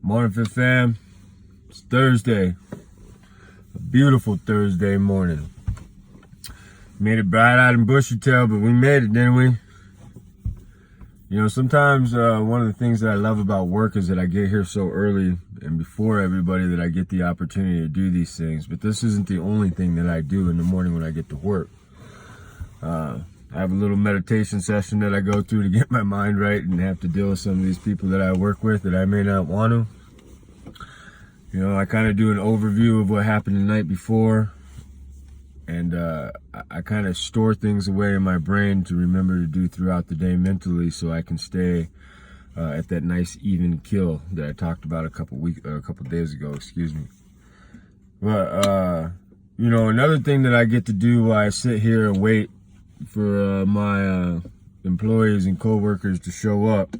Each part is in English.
Morning, Fifth Fam. It's Thursday. A beautiful Thursday morning. Made it bright-eyed and bushy-tailed, but we made it, didn't we? You know, sometimes one of the things that I love about work is that I get here so early and before everybody that I get the opportunity to do these things. But this isn't the only thing that I do in the morning when I get to work. I have a little meditation session that I go through to get my mind right and have to deal with some of these people that I work with that I may not want to. You know, I kind of do an overview of what happened the night before, and I kind of store things away in my brain to remember to do throughout the day mentally, so I can stay at that nice even kill that I talked about a couple days ago. Excuse me. But you know, another thing that I get to do while I sit here and wait for my employees and co-workers to show up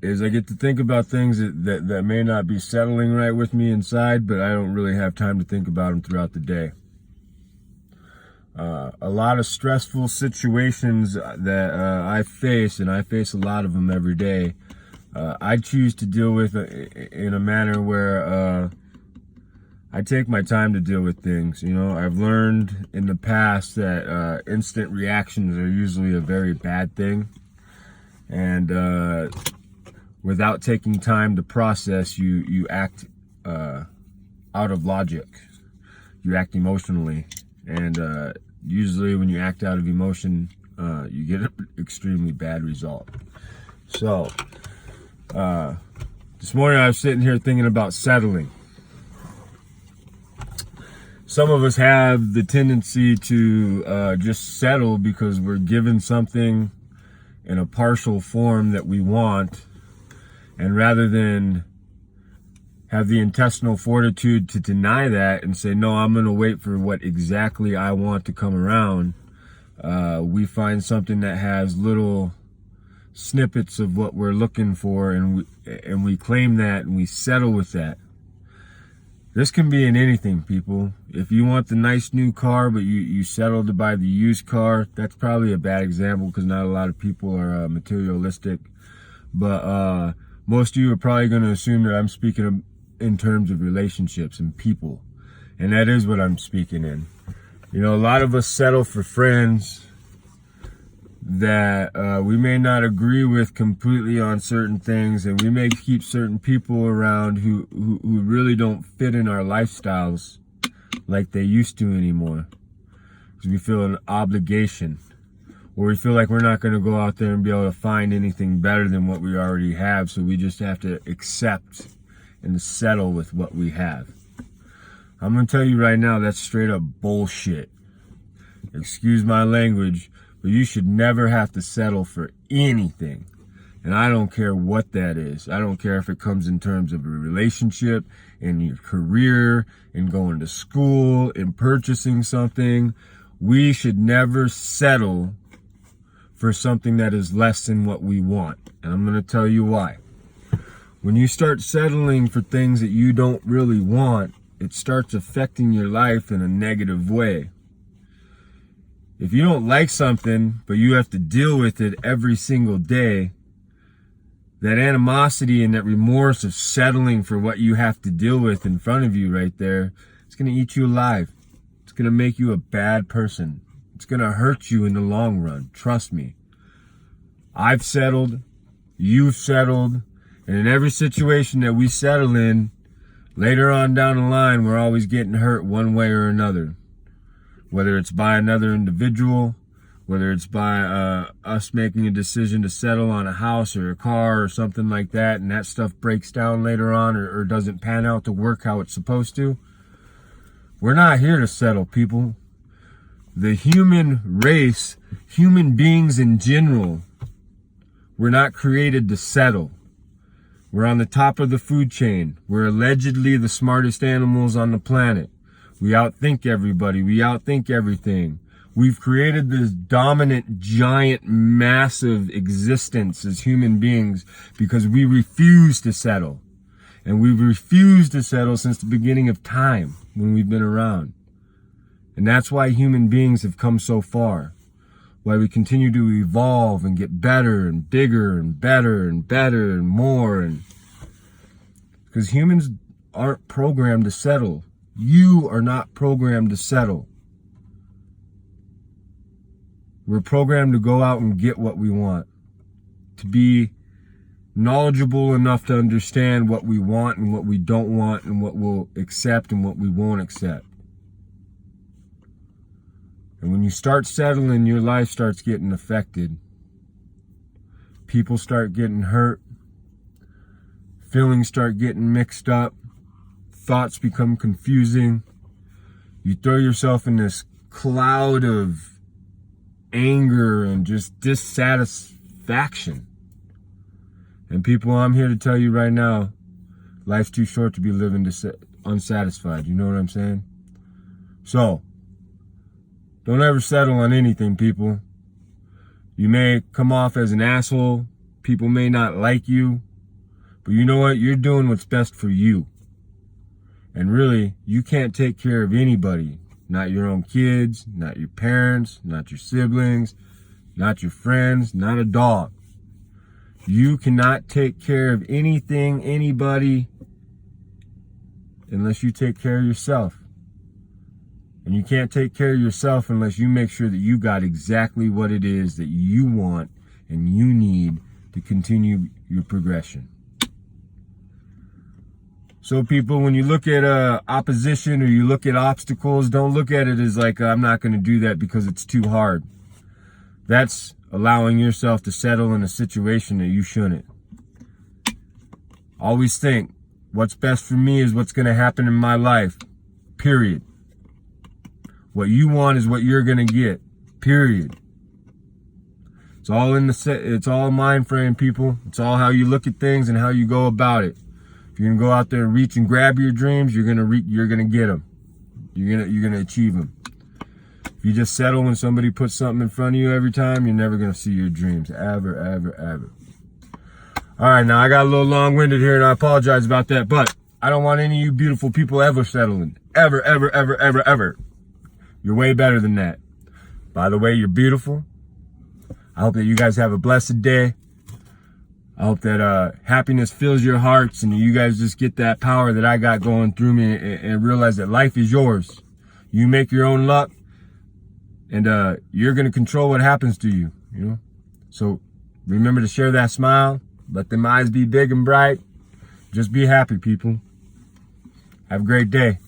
is I get to think about things that may not be settling right with me inside, but I don't really have time to think about them throughout the day. A lot of stressful situations that I face, and I face a lot of them every day, I choose to deal with in a manner where I take my time to deal with things. You know, I've learned in the past that instant reactions are usually a very bad thing. And without taking time to process, you act out of logic. You act emotionally. And usually when you act out of emotion, you get an extremely bad result. So, this morning I was sitting here thinking about settling. Some of us have the tendency to just settle because we're given something in a partial form that we want, and rather than have the intestinal fortitude to deny that and say, no, I'm going to wait for what exactly I want to come around, we find something that has little snippets of what we're looking for, and we claim that and we settle with that. This can be in anything, people. If you want the nice new car, but you settle to buy the used car, that's probably a bad example because not a lot of people are materialistic. But most of you are probably going to assume that I'm speaking in terms of relationships and people. And that is what I'm speaking in. You know, a lot of us settle for friends that we may not agree with completely on certain things, and we may keep certain people around who really don't fit in our lifestyles like they used to anymore, because we feel an obligation, or we feel like we're not going to go out there and be able to find anything better than what we already have, so we just have to accept and settle with what we have. I'm going to tell you right now, that's straight up bullshit. Excuse my language, but you should never have to settle for anything. And I don't care what that is. I don't care if it comes in terms of a relationship, in your career, in going to school, in purchasing something. We should never settle for something that is less than what we want. And I'm going to tell you why. When you start settling for things that you don't really want, it starts affecting your life in a negative way. If you don't like something, but you have to deal with it every single day, that animosity and that remorse of settling for what you have to deal with in front of you right there, it's going to eat you alive. It's going to make you a bad person. It's going to hurt you in the long run. Trust me. I've settled. You've settled. And in every situation that we settle in, later on down the line, we're always getting hurt one way or another. Whether it's by another individual, whether it's by us making a decision to settle on a house or a car or something like that, and that stuff breaks down later on or doesn't pan out to work how it's supposed to. We're not here to settle, people. The human race, human beings in general, we're not created to settle. We're on the top of the food chain. We're allegedly the smartest animals on the planet. We outthink everybody. We outthink everything. We've created this dominant, giant, massive existence as human beings because we refuse to settle. And we've refused to settle since the beginning of time when we've been around. And that's why human beings have come so far. Why we continue to evolve and get better and bigger and better and better and more. And Because humans aren't programmed to settle. You are not programmed to settle. We're programmed to go out and get what we want. To be knowledgeable enough to understand what we want and what we don't want and what we'll accept and what we won't accept. And when you start settling, your life starts getting affected. People start getting hurt. Feelings start getting mixed up. Thoughts become confusing. You throw yourself in this cloud of anger and just dissatisfaction. And people, I'm here to tell you right now, life's too short to be living unsatisfied. You know what I'm saying? So, don't ever settle on anything, people. You may come off as an asshole. People may not like you. But you know what? You're doing what's best for you. And really, you can't take care of anybody. Not your own kids, not your parents, not your siblings, not your friends, not a dog. You cannot take care of anything, anybody, unless you take care of yourself. And you can't take care of yourself unless you make sure that you got exactly what it is that you want and you need to continue your progression. So people, when you look at opposition or you look at obstacles, don't look at it as like, I'm not going to do that because it's too hard. That's allowing yourself to settle in a situation that you shouldn't. Always think, what's best for me is what's going to happen in my life. Period. What you want is what you're going to get. Period. It's all it's all mind frame, people. It's all how you look at things and how you go about it. If you're gonna go out there and reach and grab your dreams, you're gonna get them. You're gonna achieve them. If you just settle when somebody puts something in front of you every time, you're never gonna see your dreams ever, ever, ever. All right, now I got a little long-winded here, and I apologize about that, but I don't want any of you beautiful people ever settling, ever, ever, ever, ever, ever. You're way better than that. By the way, you're beautiful. I hope that you guys have a blessed day. I hope that happiness fills your hearts and you guys just get that power that I got going through me and realize that life is yours. You make your own luck and you're going to control what happens to you, you know? So remember to share that smile. Let them eyes be big and bright. Just be happy, people. Have a great day.